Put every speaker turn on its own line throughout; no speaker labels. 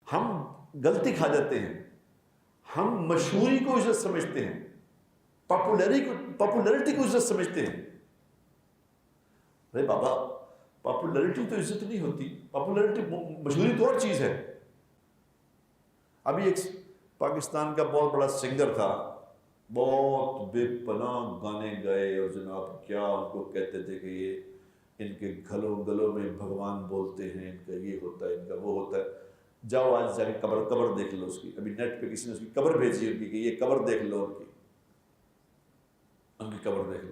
ہم غلطی کھا جاتے ہیں، ہم مشہوری کو عزت سمجھتے ہیں، پاپولرٹی کو عزت سمجھتے ہیں. ارے بابا، پاپولرٹی تو عزت نہیں ہوتی، پاپولرٹی مشہوری تو اور چیز ہے. ابھی ایک پاکستان کا بہت بڑا سنگر تھا، بہت بے پناہ گانے گائے، اور جناب کیا ان کو کہتے تھے کہ یہ ان کے گلوں میں بھگوان بولتے ہیں، ان کا یہ ہوتا ہے، ان کا وہ ہوتا ہے. جاؤ آج جا کے قبر دیکھ لو اس کی. ابھی نیٹ پہ کسی نے اس کی قبر بھیجی ان کی کہ یہ قبر دیکھ لو، ان کی قبر دیکھ لو.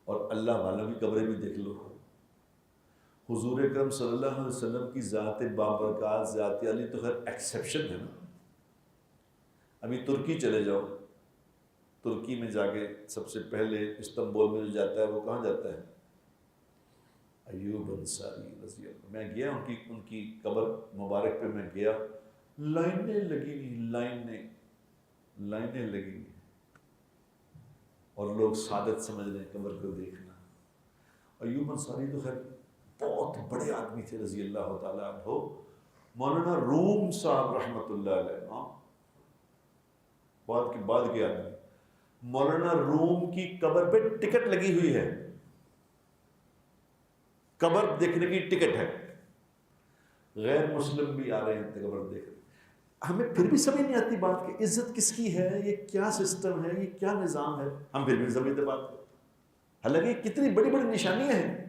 اور اللہ والوں کی قبریں بھی دیکھ لو. حضور اکرم صلی اللہ علیہ وسلم کی ذات بابرکات، ذات علی تو خیر ایکسیپشن ہے نا. ابھی ترکی چلے جاؤ، ترکی میں جا کے سب سے پہلے استنبول میں جو جاتا ہے وہ کہاں جاتا ہے؟ ایوب انصاری رضی اللہ. میں گیا ان کی قبر مبارک پہ میں گیا، لائنیں لگی ہوئی، لائنیں لگی ہوئی، اور لوگ سعادت سمجھ رہے ہیں قبر کو دیکھنا. ایوب انصاری تو خیر بہت بڑے آدمی تھے رضی اللہ تعالیٰ عنہ. مولانا روم صاحب رحمۃ اللہ علیہ، بعد کے آدمی، مولانا روم کی قبر پہ ٹکٹ لگی ہوئی ہے، قبر دیکھنے کی ٹکٹ ہے. غیر مسلم بھی آ رہے ہیں قبر دیکھ رہے. ہمیں پھر بھی سمجھ نہیں آتی بات کہ عزت کس کی ہے، یہ کیا سسٹم ہے، یہ کیا نظام ہے. ہم پھر بھی زمین پہ بات کرتے، حالانکہ کتنی بڑی بڑی نشانیاں ہیں.